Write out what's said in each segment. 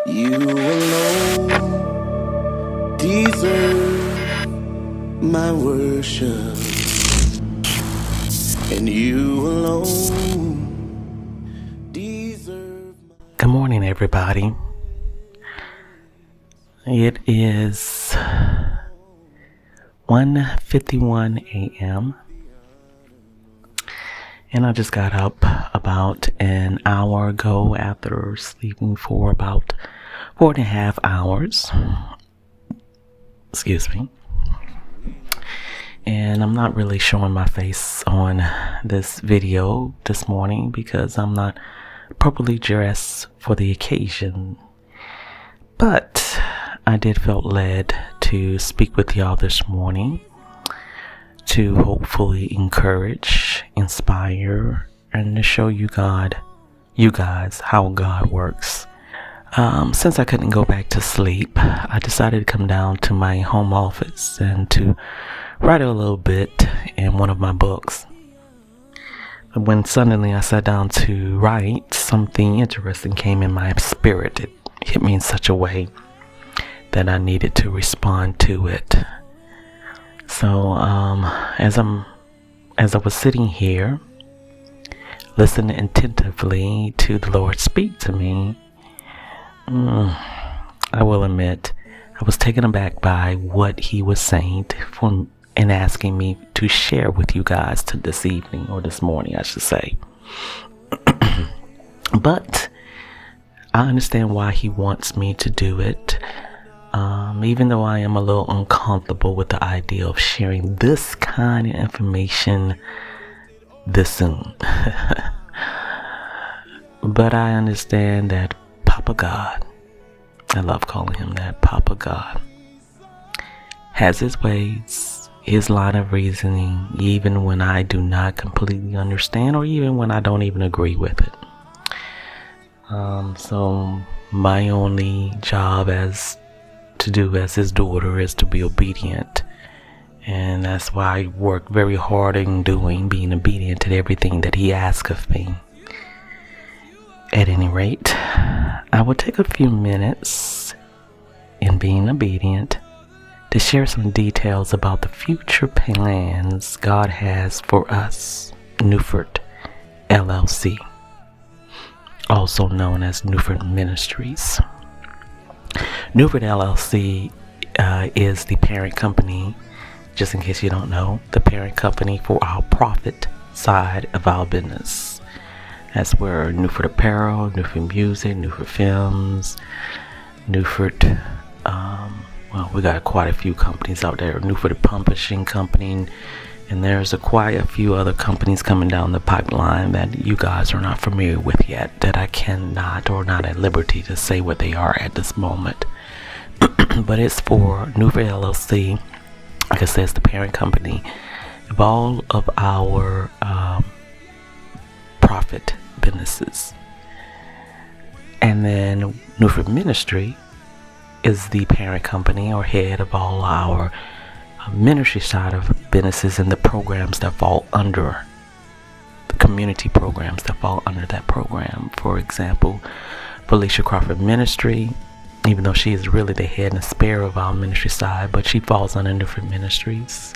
You alone deserve my worship, and you alone deserve my... Good morning, everybody. It is 1:51 a.m. and I just got up about an hour ago after sleeping for about 4.5 hours. Excuse me. And I'm not really showing my face on this video this morning because I'm not properly dressed for the occasion. But I did feel led to speak with y'all this morning to hopefully encourage, inspire, and to show you guys, how God works. Since I couldn't go back to sleep, I decided to come down to my home office and to write a little bit in one of my books. When suddenly I sat down to write, something interesting came in my spirit. It hit me in such a way that I needed to respond to it. So as I was sitting here listening attentively to the Lord speak to me, I will admit I was taken aback by what he was saying and asking me to share with you guys this evening, or this morning I should say. But I understand why he wants me to do it, even though I am a little uncomfortable with the idea of sharing this kind of information this soon. But I understand that Papa God, I love calling him that, Papa God, has his ways, his line of reasoning, even when I do not completely understand, or even when I don't even agree with it. So my only job as his daughter is to be obedient, and that's why I work very hard in being obedient to everything that he asks of me. At any rate, I will take a few minutes in being obedient to share some details about the future plans God has for us, Newford LLC, also known as Newford Ministries. Newford LLC is the parent company, just in case you don't know, the parent company for our profit side of our business. That's where Newford Apparel, Newford Music, Newford Films, Newford, we got quite a few companies out there. Newford Publishing Company, and there's quite a few other companies coming down the pipeline that you guys are not familiar with yet, that I cannot or not at liberty to say what they are at this moment. But it's for Newford LLC. Like I said, it's the parent company of all of our profit businesses. And then Newford Ministry is the parent company or head of all our ministry side of businesses and the programs that fall under the community programs that fall under that program. For example, Felicia Crawford Ministry, even though she is really the head and spare of our ministry side, but she falls under different ministries.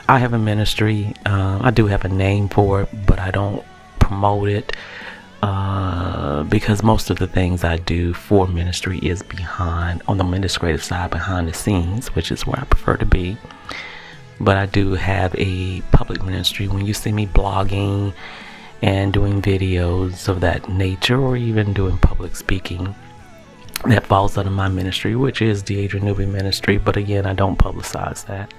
I have a ministry. I do have a name for it, but I don't promote it because most of the things I do for ministry is on the administrative side, behind the scenes, which is where I prefer to be. But I do have a public ministry. When you see me blogging and doing videos of that nature, or even doing public speaking, that falls under my ministry, which is the Adrian Newby Ministry. But again, I don't publicize that.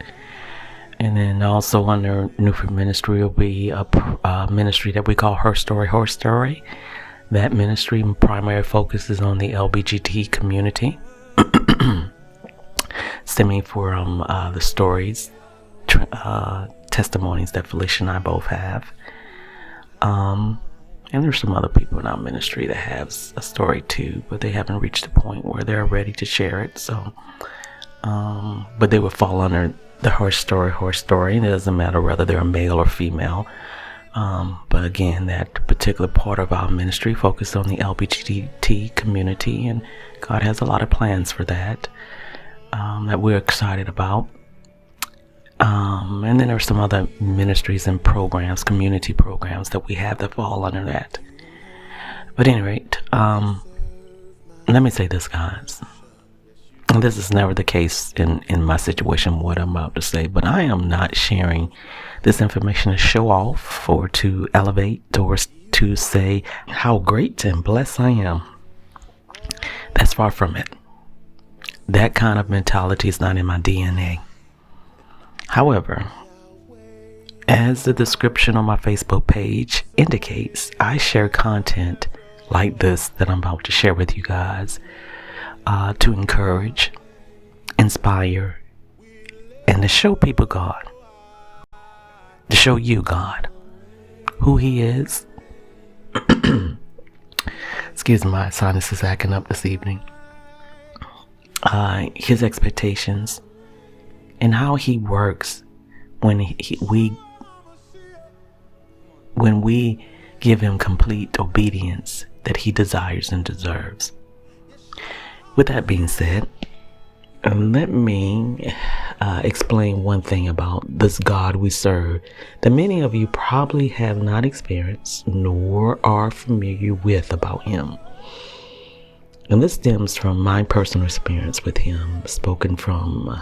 And then also under Newford Ministry will be a ministry that we call Her Story, Horse Story. That ministry primary focus is on the LGBT community, stemming from the stories, testimonies that Felicia and I both have. And there's some other people in our ministry that have a story too, but they haven't reached the point where they're ready to share it. So, but they would fall under the Horse Story. It doesn't matter whether they're male or female. But again, that particular part of our ministry focused on the LGBT community, and God has a lot of plans for that that we're excited about. And then there are some other ministries and programs, community programs that we have that fall under that. But at any rate, let me say this, guys. And this is never the case in my situation, what I'm about to say, but I am not sharing this information to show off or to elevate or to say how great and blessed I am. That's far from it. That kind of mentality is not in my DNA. However, as the description on my Facebook page indicates, I share content like this that I'm about to share with you guys to encourage, inspire, and to show people God, to show you God, who He is. Excuse me, my sinus is acting up this evening. His expectations and how He works when we give Him complete obedience that He desires and deserves. With that being said, let me explain one thing about this God we serve that many of you probably have not experienced nor are familiar with about Him. And this stems from my personal experience with Him, spoken from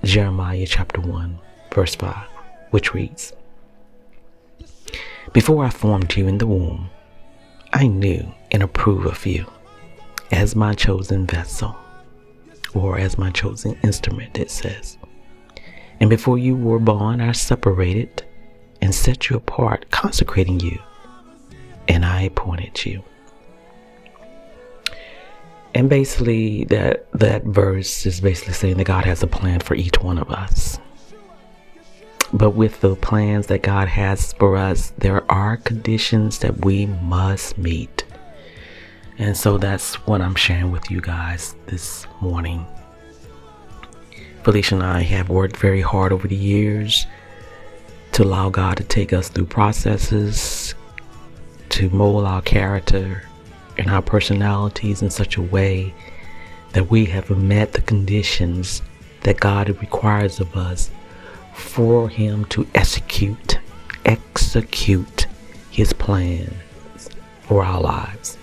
Jeremiah chapter 1, verse 5, which reads, "Before I formed you in the womb, I knew and approved of you as my chosen vessel," or as my chosen instrument, it says. "And before you were born, I separated and set you apart, consecrating you, and I appointed you." And basically, that verse is basically saying that God has a plan for each one of us. But with the plans that God has for us, there are conditions that we must meet. And so that's what I'm sharing with you guys this morning. Felicia and I have worked very hard over the years to allow God to take us through processes, to mold our character and our personalities in such a way that we have met the conditions that God requires of us for Him to execute His plans for our lives.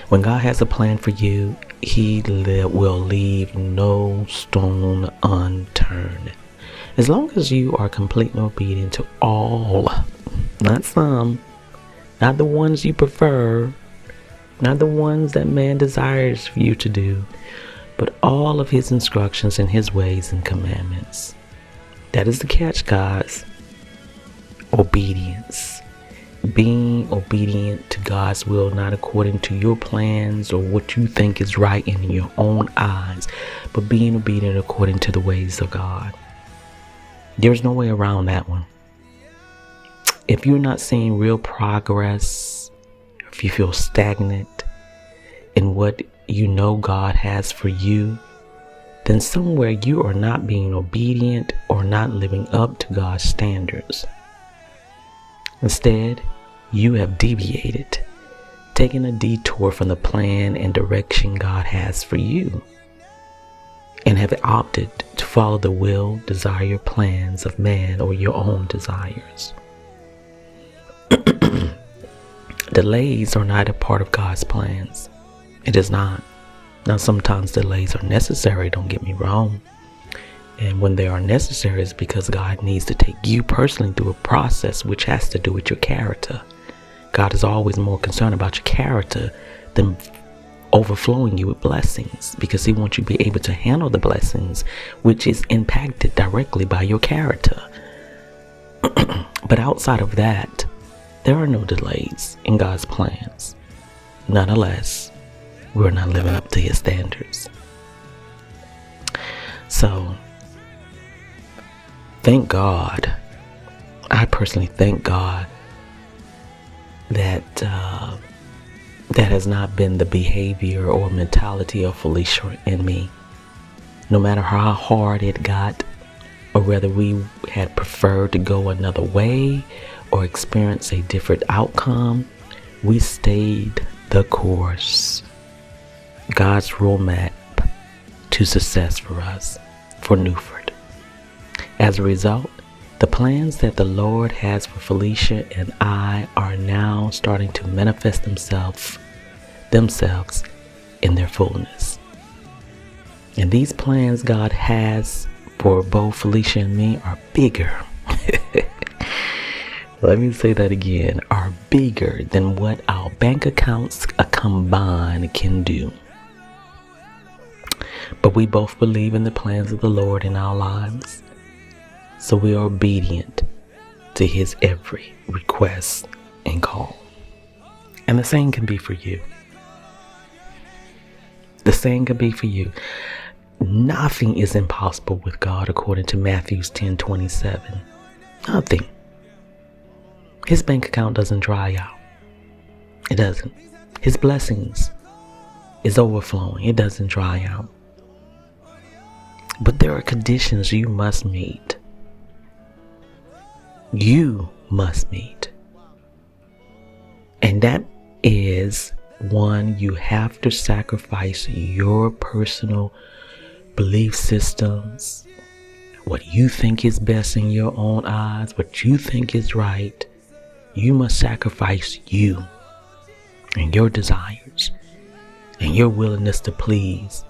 When God has a plan for you, He will leave no stone unturned. As long as you are completely obedient to all, not some, not the ones you prefer, not the ones that man desires for you to do, but all of His instructions and His ways and commandments. That is the catch, guys. Obedience. Being obedient to God's will, not according to your plans or what you think is right in your own eyes, but being obedient according to the ways of God. There's no way around that one. If you're not seeing real progress, if you feel stagnant in what you know God has for you, then somewhere you are not being obedient or not living up to God's standards. Instead, you have deviated, taken a detour from the plan and direction God has for you, and have opted to follow the will, desire, plans of man or your own desires. Delays are not a part of God's plans. It is not. Now, sometimes delays are necessary, don't get me wrong. And when they are necessary, it's because God needs to take you personally through a process which has to do with your character. God is always more concerned about your character than overflowing you with blessings, because He wants you to be able to handle the blessings which is impacted directly by your character. But outside of that, there are no delays in God's plans. Nonetheless, we're not living up to His standards. So, thank God. I personally thank God that that has not been the behavior or mentality of Felicia and me. No matter how hard it got, or whether we had preferred to go another way or experience a different outcome, we stayed the course. God's roadmap to success for us, for Newford. As a result, the plans that the Lord has for Felicia and I are now starting to manifest themselves in their fullness. And these plans God has for both Felicia and me are bigger. Let me say that again, are bigger than what our bank accounts combined can do. But we both believe in the plans of the Lord in our lives, so we are obedient to His every request and call. And the same can be for you. The same can be for you. Nothing is impossible with God, according to Matthew 10:27. Nothing. His bank account doesn't dry out. It doesn't. His blessings is overflowing. It doesn't dry out. But there are conditions you must meet. You must meet. And that is, one, you have to sacrifice your personal belief systems, what you think is best in your own eyes, what you think is right. You must sacrifice you and your desires and your willingness to please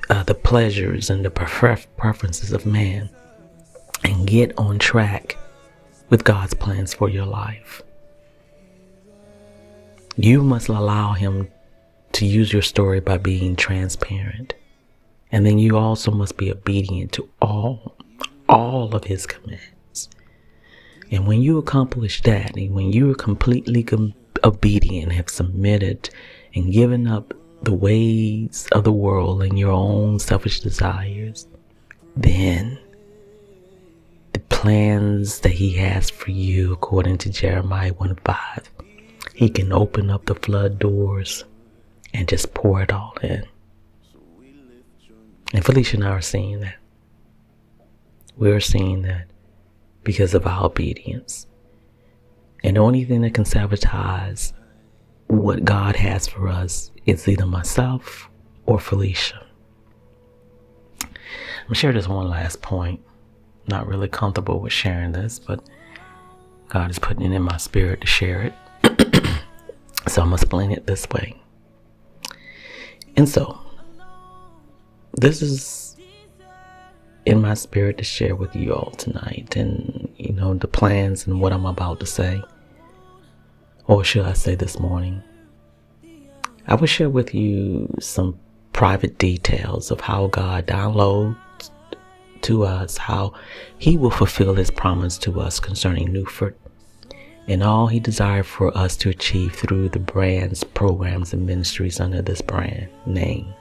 the pleasures and the preferences of man, and get on track with God's plans for your life. You must allow Him to use your story by being transparent. And then you also must be obedient to all of His commands. And when you accomplish that, and when you are completely obedient, have submitted and given up the ways of the world and your own selfish desires, then the plans that He has for you, according to Jeremiah 1:5, He can open up the flood doors and just pour it all in. And Felicia and I are seeing that. We're seeing that because of our obedience. And the only thing that can sabotage what God has for us is either myself or Felicia. I'm going to share this one last point. Not really comfortable with sharing this, but God is putting it in my spirit to share it. So I'm going to explain it this way. And so, this is in my spirit to share with you all tonight, and the plans and what I'm about to say, or should I say this morning. I will share with you some private details of how God downloads to us, how He will fulfill His promise to us concerning Newford, and all He desired for us to achieve through the brands, programs, and ministries under this brand name.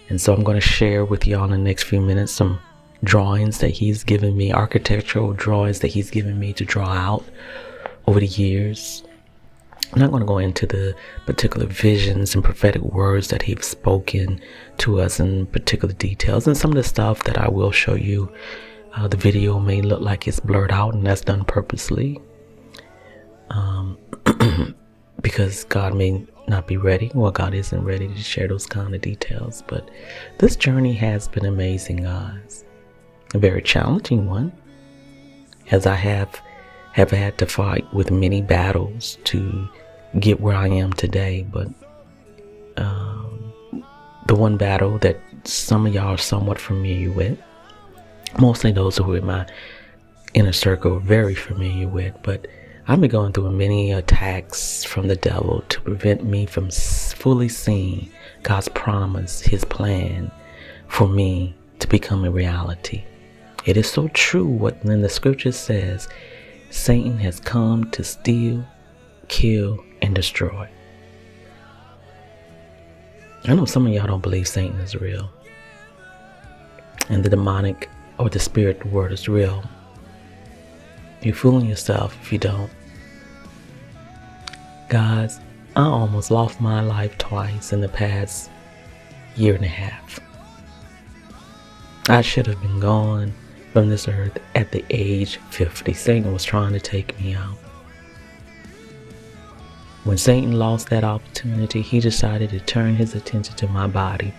And so I'm going to share with y'all in the next few minutes some drawings that He's given me, architectural drawings that He's given me to draw out over the years. I'm not going to go into the particular visions and prophetic words that He's spoken to us in particular details. And some of the stuff that I will show you, the video may look like it's blurred out, and that's done purposely. Because God may not be ready, or God isn't ready to share those kind of details. But this journey has been amazing, guys. A very challenging one, as I have had to fight with many battles to get where I am today. But the one battle that some of y'all are somewhat familiar with, mostly those who are in my inner circle are very familiar with, but I've been going through many attacks from the devil to prevent me from fully seeing God's promise, His plan for me to become a reality. It is so true what when the scripture says, Satan has come to steal, kill, and destroy. I know some of y'all don't believe Satan is real, and the demonic or the spirit word is real. You're fooling yourself if you don't. Guys, I almost lost my life twice in the past year and a half. I should have been gone from this earth at the age 50. Satan was trying to take me out. When Satan lost that opportunity, he decided to turn his attention to my body.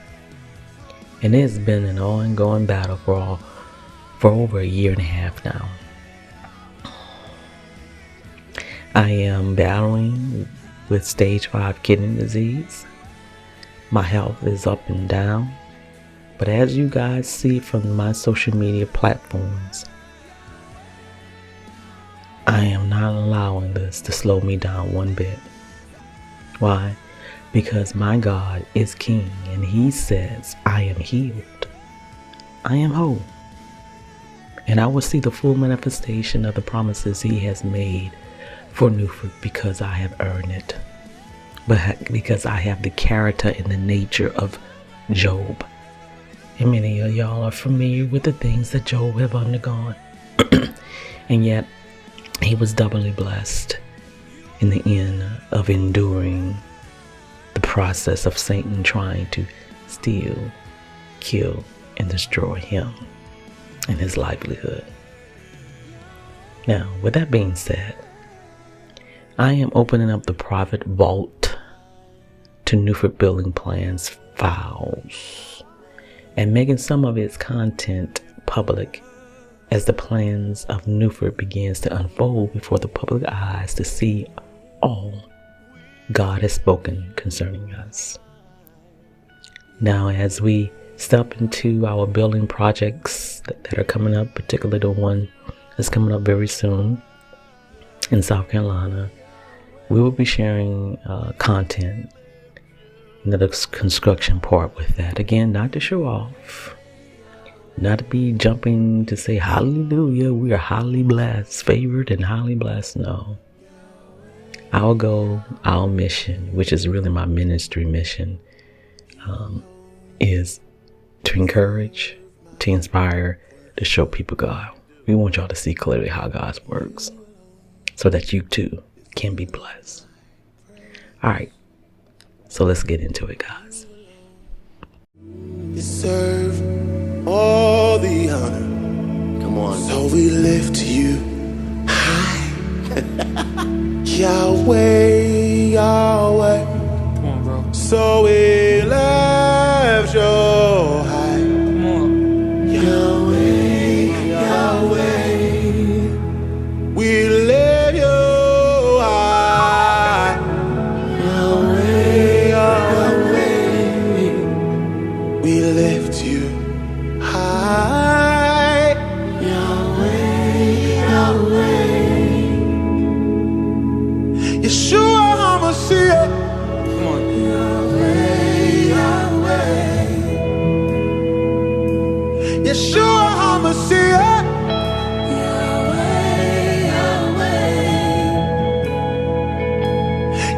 And it's been an ongoing battle for over a year and a half now. I am battling with stage 5 kidney disease. My health is up and down. But as you guys see from my social media platforms, I am not allowing this to slow me down one bit. Why? Because my God is King, and He says, I am healed. I am whole. And I will see the full manifestation of the promises He has made for Newford because I have earned it. But because I have the character and the nature of Job. And many of y'all are familiar with the things that Job have undergone. And yet, he was doubly blessed in the end of enduring the process of Satan trying to steal, kill, and destroy him and his livelihood. Now, with that being said, I am opening up the private vault to Newford Building Plans files and making some of its content public as the plans of Newford begins to unfold before the public eyes to see all God has spoken concerning us. Now, as we step into our building projects that are coming up, particularly the one that's coming up very soon in South Carolina, we will be sharing content in the construction part with that. Again, not to show off, not to be jumping to say hallelujah, we are highly blessed, favored and highly blessed. No. Our goal, our mission, which is really my ministry mission, is to encourage, to inspire, to show people God. We want y'all to see clearly how God works so that you too can be blessed. All right. So let's get into it, guys. Deserve all the honor. Come on. So we lift you high. Yahweh, Yahweh. Come on, bro. So we lift you high. Come on. Yahweh, Yahweh. We lift you high. Yahweh, Yahweh. We lift you high. Yahweh, Yahweh. Yeshua HaMashiach. Come on. Yahweh, Yahweh. Yeshua HaMashiach. Yahweh, Yahweh.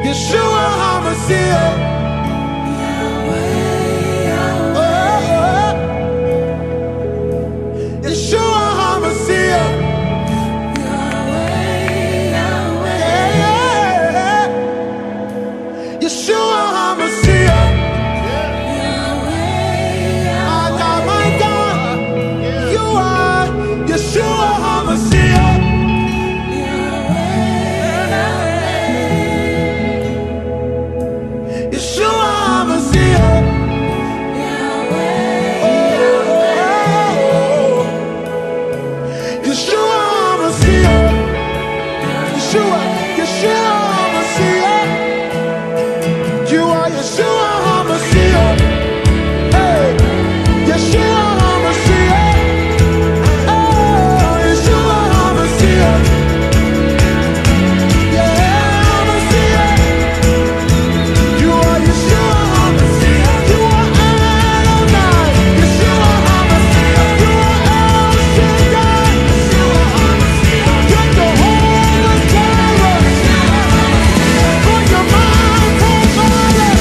Yeshua HaMashiach. Yahweh, Yahweh. Yeshua HaMashiach. Yeshua HaMashiach. My God, you are Yeshua HaMashiach. Yeshua HaMashiach. Yeshua HaMashiach. Yeshua HaMashiach. You are Yeshua HaMashiach. Hey, Yeshua HaMashiach. Oh, Yeshua HaMashiach. Yeah, HaMashiach. You are Yeshua HaMashiach. You are Adonai. Yeshua HaMashiach. You are El Shaddai. Yeshua HaMashiach. You're Jehovah Jireh. For your mind provider.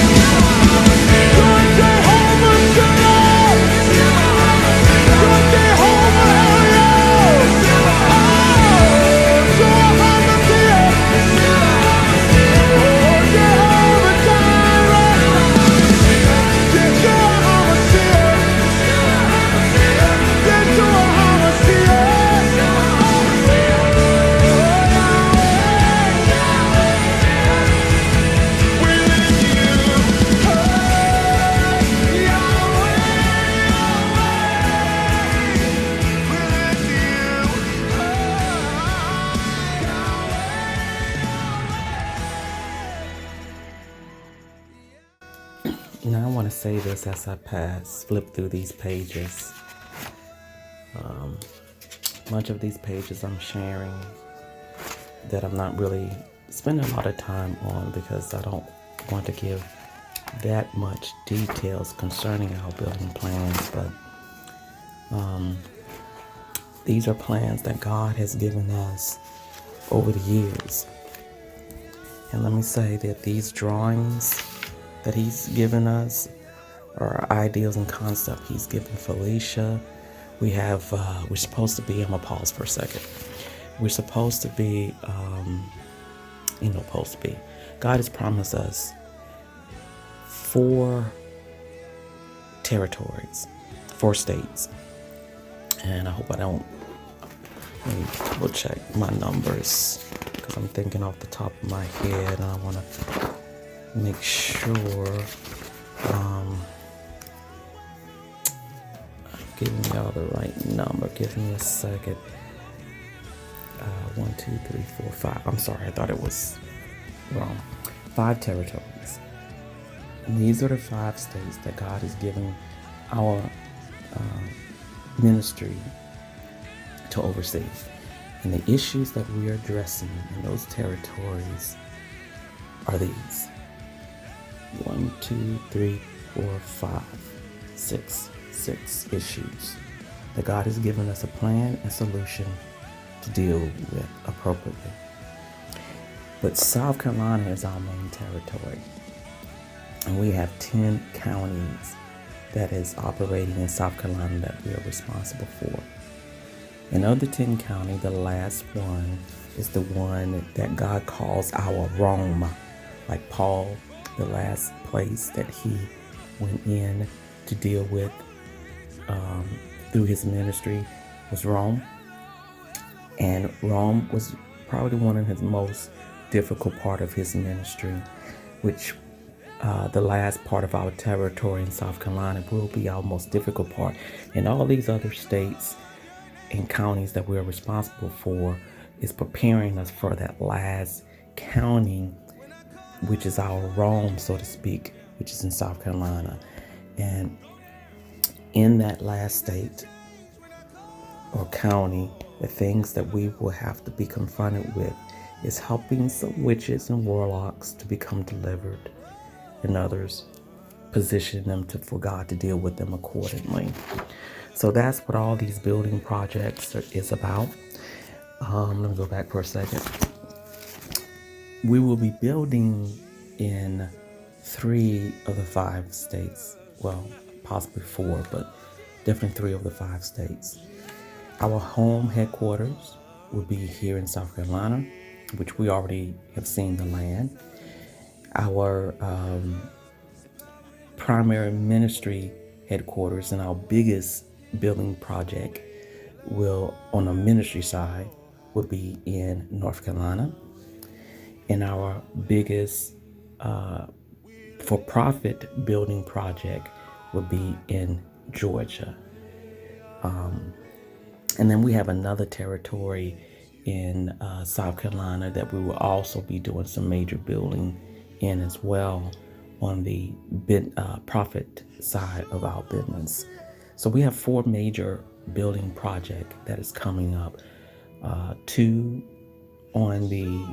Now I want to say this as I flip through these pages. Much of these pages I'm sharing that I'm not really spending a lot of time on because I don't want to give that much details concerning our building plans, but these are plans that God has given us over the years. And let me say that these drawings that He's given us are ideas and concepts He's given Felicia. We're supposed to be, I'm gonna pause for a second. We're supposed to be, God has promised us 4 territories, 4 states. And I hope I don't, let me double check my numbers because I'm thinking off the top of my head and I want to make sure I'm giving y'all the right number. Give me a second. 1, 2, 3, 4, 5. I'm sorry, I thought it was wrong. 5 territories. And these are the 5 states that God is giving our ministry to oversee. And the issues that we are addressing in those territories are these. 1, 2, 3, 4, 5, 6 issues that God has given us a plan and solution to deal with appropriately. But South Carolina is our main territory. And we have 10 counties that is operating in South Carolina that we are responsible for. And of the 10 counties, the last one is the one that God calls our Rome. Like Paul, the last place that he went in to deal with through his ministry was Rome. And Rome was probably one of his most difficult part of his ministry, which the last part of our territory in South Carolina will be our most difficult part. And all these other states and counties that we're responsible for is preparing us for that last county, which is our Rome, so to speak, which is in South Carolina. And in that last state or county, the things that we will have to be confronted with is helping some witches and warlocks to become delivered, and others position them for God to deal with them accordingly. So that's what all these building projects is about. Let me go back for a second. We will be building in 3 of the 5 states. Well, possibly 4, but definitely 3 of the 5 states. Our home headquarters will be here in South Carolina, which we already have seen the land. Our primary ministry headquarters and our biggest building project on the ministry side, will be in North Carolina. And our biggest for-profit building project will be in Georgia. And then we have another territory in South Carolina that we will also be doing some major building in as well on the profit side of our business. So we have 4 major building projects that is coming up. 2 on the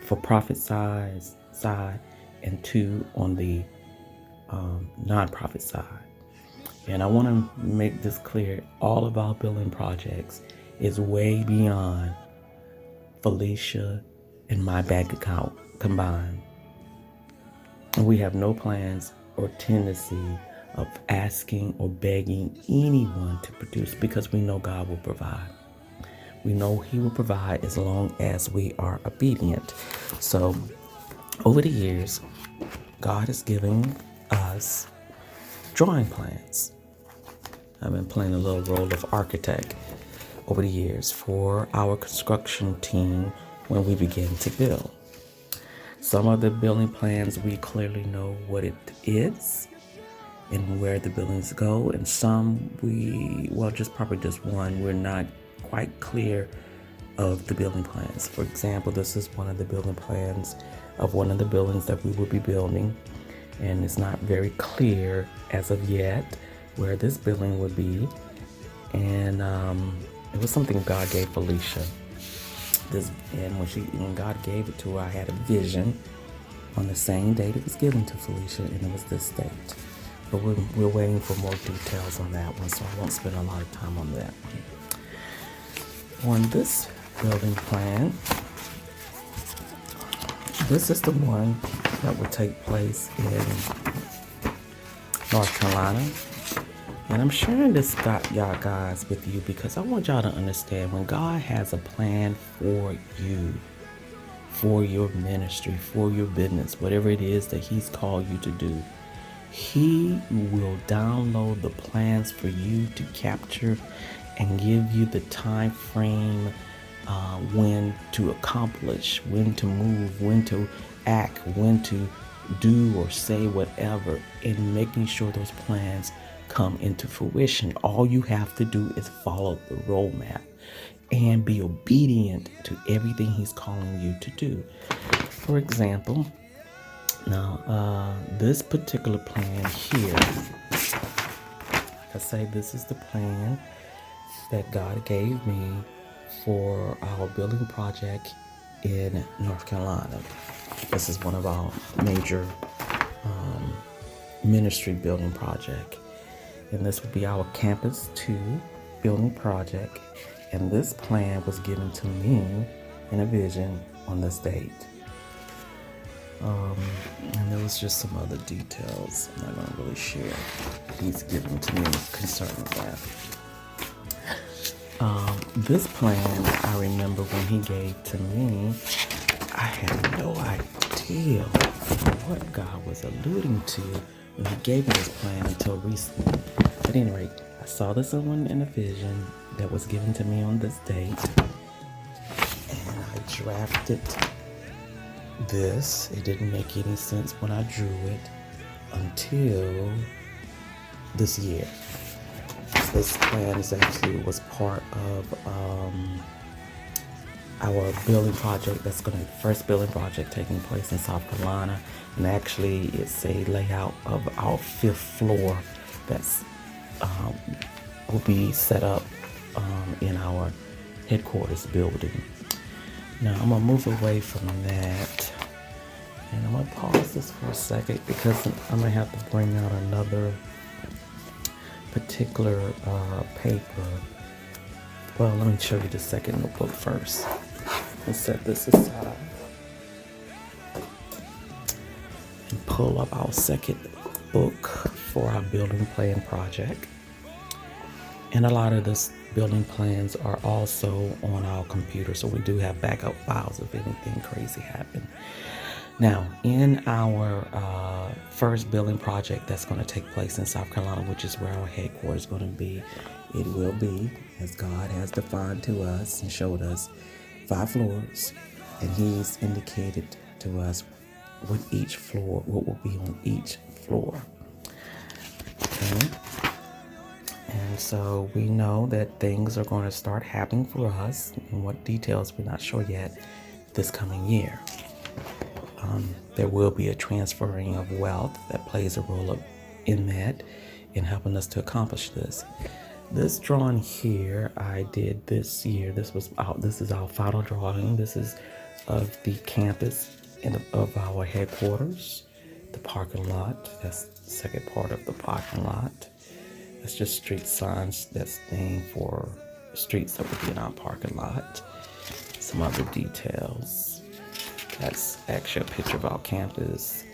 for-profit side and 2 on the nonprofit side. And I want to make this clear. All of our building projects is way beyond Felicia and my bank account combined. And we have no plans or tendency of asking or begging anyone to produce, because we know God will provide. We know He will provide as long as we are obedient. So over the years, God is giving us drawing plans. I've been playing a little role of architect over the years for our construction team when we begin to build. Some of the building plans, we clearly know what it is and where the buildings go. And some just one, we're not quite clear of the building plans. For example, this is one of the building plans of one of the buildings that we will be building. and it's not very clear as of yet where this building would be. And it was something God gave Felicia. And when God gave it to her, I had a vision on the same date it was given to Felicia, and it was this date. But we're waiting for more details on that one, so I won't spend a lot of time on that one. On this building plan, this is the one that will take place in North Carolina. And I'm sharing this, y'all guys, with you because I want y'all to understand when God has a plan for you, for your ministry, for your business, whatever it is that He's called you to do, He will download the plans for you to capture and give you the time frame when to accomplish, when to move, when to act, when to do or say whatever, and making sure those plans come into fruition. All you have to do is follow the roadmap and be obedient to everything He's calling you to do. For example, now this particular plan here, I say this is the plan that God gave me for our building project in North Carolina. This is one of our major ministry building project. And this would be our Campus 2 building project. And this plan was given to me in a vision on this date. And there was just some other details I'm not going to really share. He's given to me concerning that. This plan, I remember when He gave to me, I had no idea what God was alluding to when He gave me this plan until recently. At any rate, I saw this one in a vision that was given to me on this date, and I drafted this. It didn't make any sense when I drew it until this year. This plan is actually was part of our building project. That's going to be the first building project taking place in South Carolina, and actually it's a layout of our 5th floor that's will be set up in our headquarters building. Now I'm gonna move away from that, and I'm gonna pause this for a second because I'm gonna have to bring out another particular paper. Well, let me show you the second notebook first. Let's set this aside and pull up our second book for our building plan project. And a lot of this building plans are also on our computer, so we do have backup files if anything crazy happened. Now, in our first building project that's going to take place in South Carolina, which is where our headquarters is going to be, it will be, as God has defined to us and showed us, 5 floors, and He's indicated to us what will be on each floor. Okay. And so we know that things are going to start happening for us, and what details we're not sure yet, this coming year. There will be a transferring of wealth that plays a role in that, in helping us to accomplish this. This drawing here I did this year. This is our final drawing. This is of the campus of our headquarters, the parking lot. That's the second part of the parking lot. That's just street signs that's named for streets that would be in our parking lot. Some other details. That's actually a picture of our campus.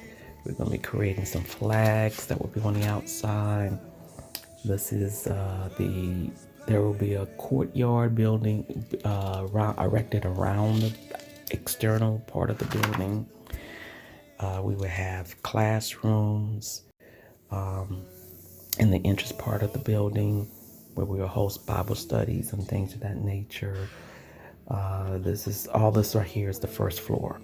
We're going to be creating some flags that will be on the outside. This is there will be a courtyard building erected around the external part of the building. We will have classrooms in the entrance part of the building where we will host Bible studies and things of that nature. All this right here is the first floor.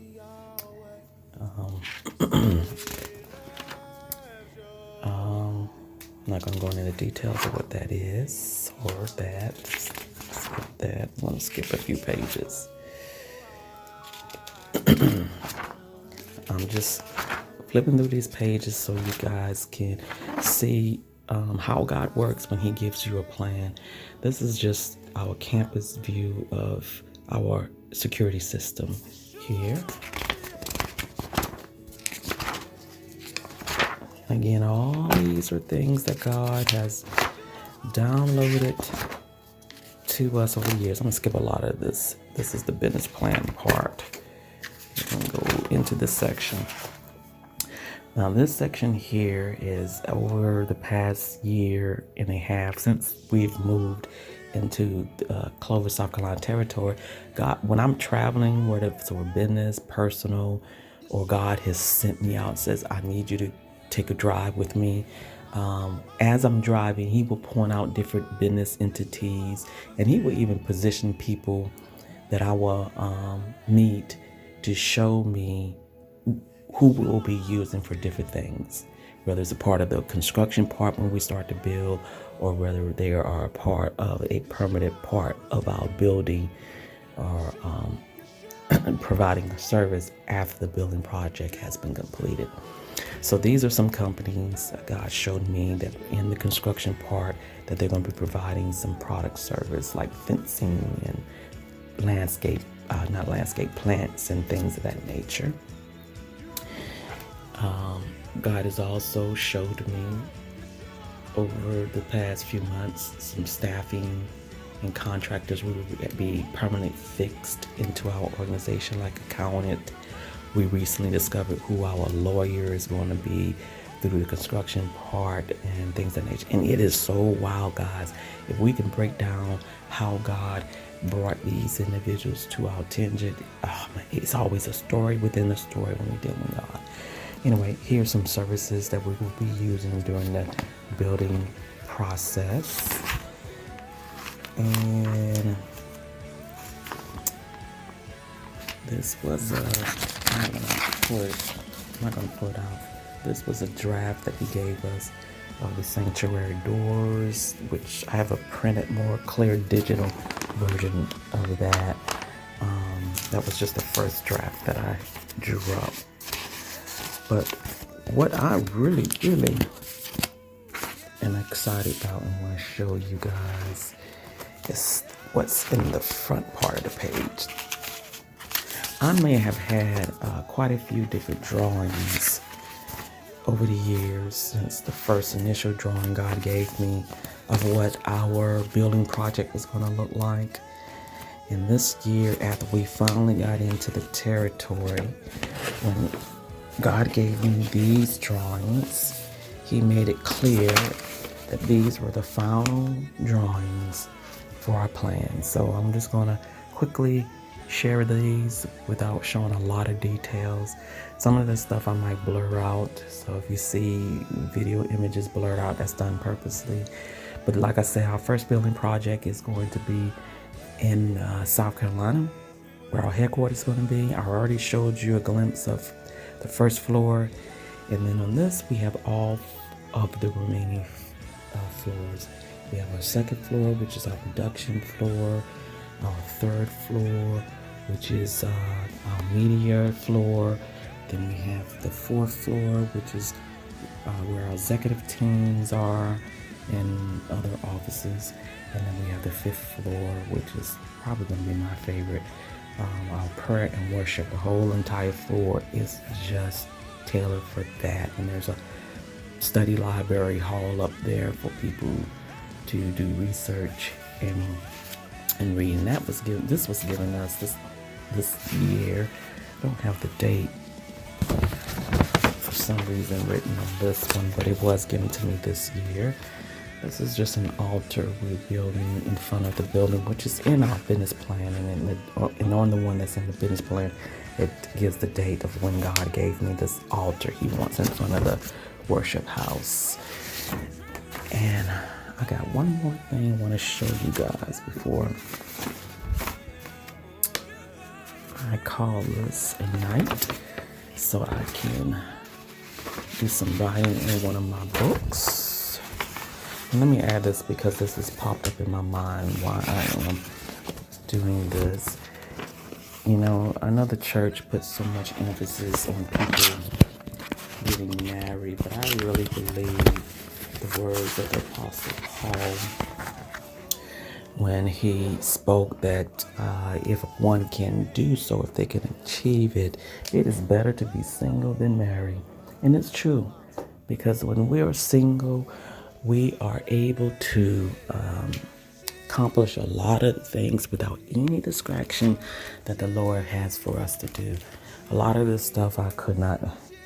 I'm not going to go into the details of what that is or that. Skip that. I'm going to skip a few pages. flipping through these pages so you guys can see how God works when he gives you a plan. This is just our campus view of our security system here. Again, all these are things that God has downloaded to us over the years. I'm gonna skip a lot of this. This is the business plan part. We're gonna go into this section. Now this section here is over the past year and a half since we've moved into Clover, South Carolina territory. God, when I'm traveling, whether it's for business, personal, or God has sent me out, says, I need you to take a drive with me. As I'm driving, he will point out different business entities, and he will even position people that I will meet to show me who we'll be using for different things, whether it's a part of the construction part when we start to build, or whether they are a part of a permanent part of our building, or providing a service after the building project has been completed. So these are some companies that God showed me that in the construction part that they're going to be providing some product service like fencing and plants and things of that nature. God has also showed me over the past few months some staffing and contractors will be permanently fixed into our organization, like accountant. We recently discovered who our lawyer is going to be through the construction part and things of that nature. And it is so wild, guys. If we can break down how God brought these individuals to our attention, it's always a story within a story when we deal with God. Anyway, here's some services that we will be using during the building process. And this was I'm not gonna pull it out. This was a draft that he gave us of the sanctuary doors, which I have a printed, more clear digital version of that. That was just the first draft that I drew up. But what I really am excited about and want to show you guys is what's in the front part of the page. I may have had quite a few different drawings over the years since the first initial drawing God gave me of what our building project was going to look like. And this year, after we finally got into the territory, when God gave me these drawings, he made it clear that these were the final drawings for our plan. So I'm just going to quickly share these without showing a lot of details. Some of the stuff I might blur out, so if you see video images blurred out, that's done purposely. But like I said, our first building project is going to be in South Carolina, where our headquarters is going to be. I already showed you a glimpse of the first floor, and then on this we have all of the remaining floors. We have our second floor, which is our production floor, our third floor, which is our media floor. Then we have the fourth floor, which is where our executive teams are and other offices. And then we have the fifth floor, which is probably going to be my favorite, our prayer and worship. The whole entire floor is just tailored for that. And there's a study library hall up there for people to do research and read. And this was given us this year. I don't have the date for some reason written on this one, but it was given to me this year. This is just an altar we're building in front of the building, which is in our business plan, and on the one that's in the business plan, it gives the date of when God gave me this altar he wants in front of the worship house. And I got one more thing I want to show you guys before I call this a night, so I can do some writing in one of my books. And let me add this because this has popped up in my mind why I am doing this. You know, I know the church puts so much emphasis on people getting married, but I really believe the words of the Apostle Paul when he spoke that if one can do so, if they can achieve it, it is better to be single than married. And it's true, because when we are single, we are able to accomplish a lot of things without any distraction that the Lord has for us to do. A lot of this stuff I could not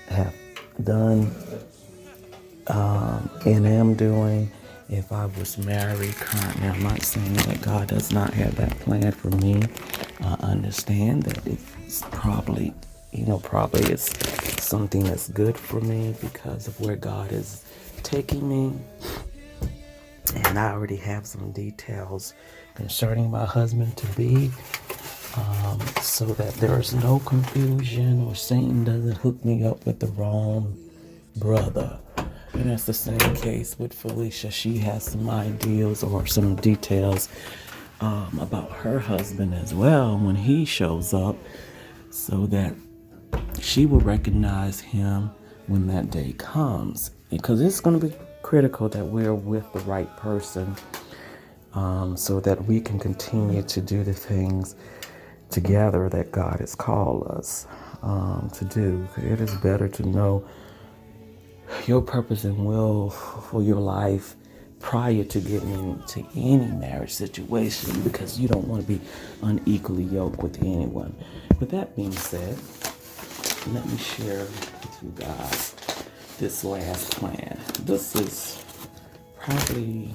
have done and am doing if I was married currently. I'm not saying that God does not have that plan for me. I understand that it's probably it's something that's good for me because of where God is taking me. And I already have some details concerning my husband to be, so that there is no confusion or Satan doesn't hook me up with the wrong brother. And that's the same case with Felicia. She has some ideas or some details about her husband as well when he shows up, so that she will recognize him when that day comes. Because it's going to be critical that we're with the right person, so that we can continue to do the things together that God has called us to do. It is better to know your purpose and will for your life prior to getting into any marriage situation, because you don't want to be unequally yoked with anyone. With that being said, let me share with you guys this last plan. This is probably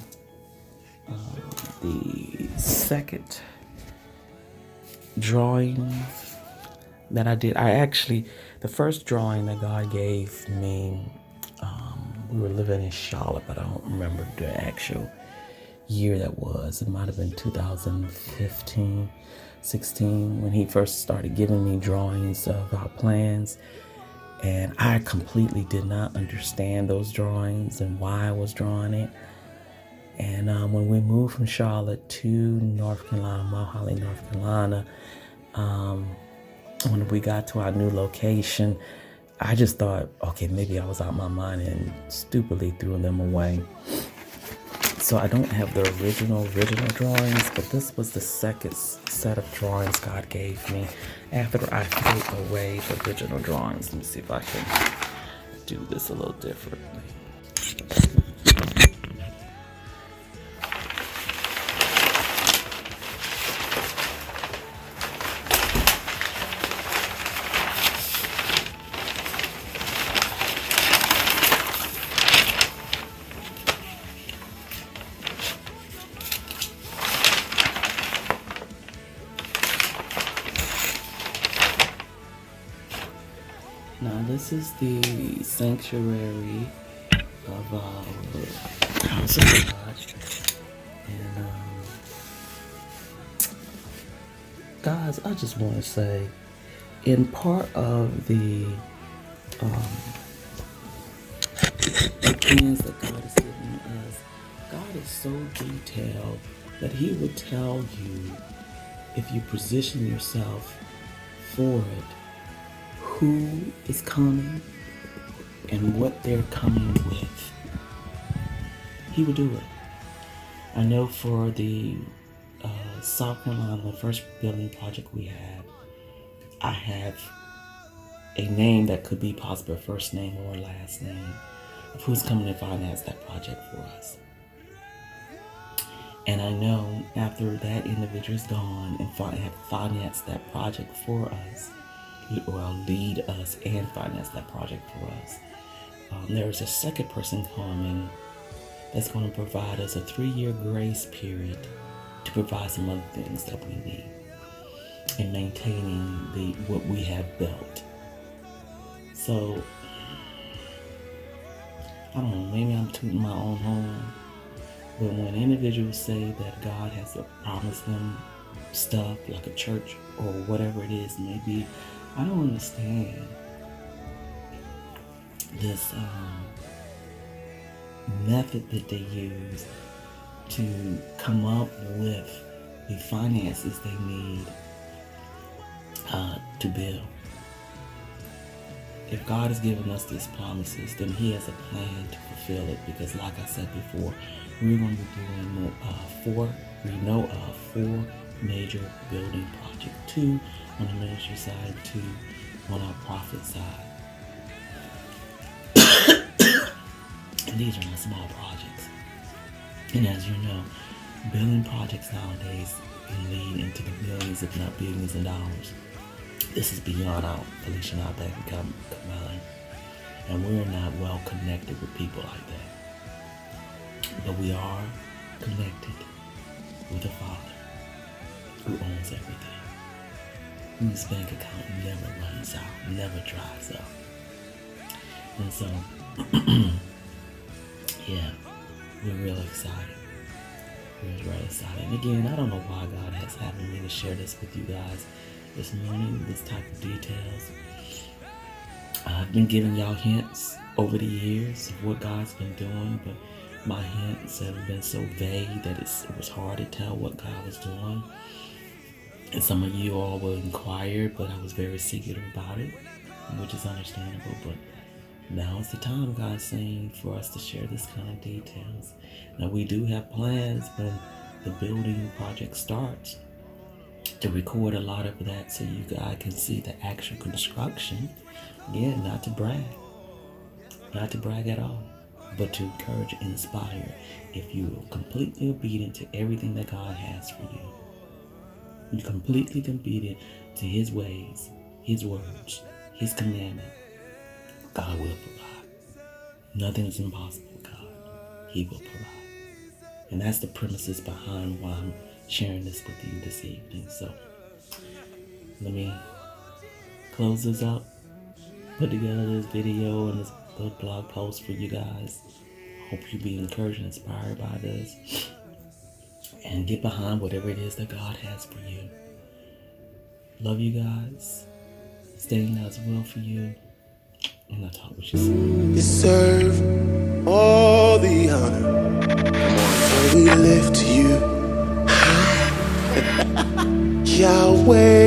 the second drawing that I did. The first drawing that God gave me, we were living in Charlotte, but I don't remember the actual year that was. It might have been 2015, 16, when he first started giving me drawings of our plans. And I completely did not understand those drawings and why I was drawing it. And when we moved from Charlotte to North Carolina, Mount Holly, North Carolina, when we got to our new location, I just thought, okay, maybe I was out of my mind and stupidly threw them away. So I don't have the original drawings, but this was the second set of drawings God gave me after I threw away the original drawings. Let me see if I can do this a little differently. Now this is the sanctuary of our house of God, and guys, I just want to say, in part of the plans that God has given us, God is so detailed that He will tell you, if you position yourself for it, who is coming and what they're coming with. He will do it. I know for the South Carolina, the first building project we had, I have a name that could be possible, first name or last name, of who's coming to finance that project for us. And I know after that individual is gone and have financed that project for us, will lead us and finance that project for us, there is a second person coming that's going to provide us a 3-year grace period to provide some other things that we need in maintaining what we have built. So I don't know, maybe I'm tooting my own horn, but when individuals say that God has promised them stuff like a church or whatever it is, maybe, I don't understand this method that they use to come up with the finances they need to build. if God has given us these promises, then He has a plan to fulfill it. Because, like I said before, we're going to be doing four major building projects: 2 on the ministry side, 2 on our profit side. And these are not small projects. And as you know, building projects nowadays can lead into the millions, if not billions of dollars. This is beyond our Felicia and our bank account, and we're not well connected with people like that. But we are connected with a Father who owns everything, whose bank account never runs out, never dries up. And so, yeah, we're real excited. We're really excited. And again, I don't know why God has having me to share this with you guys this morning, this type of details. I've been giving y'all hints over the years of what God's been doing, but my hints have been so vague that it was hard to tell what God was doing. And some of you all were inquired, but I was very secretive about it, which is understandable. But now is the time, God's saying, for us to share this kind of details. Now, we do have plans when the building project starts to record a lot of that so you guys can see the actual construction. Again, not to brag at all, but to encourage and inspire. If you are completely obedient to everything that God has for you, you're completely obedient to His ways, His words, His commandment, God will provide. Nothing is impossible with God. He will provide. And that's the premises behind why I'm sharing this with you this evening. So let me close this up, put together this video and this little blog post for you guys. Hope you be encouraged and inspired by this, and get behind whatever it is that God has for you. Love you guys. Staying as well for you. And I'll talk with you soon. You deserve all the honor. Come on, so we lift you high. Yahweh.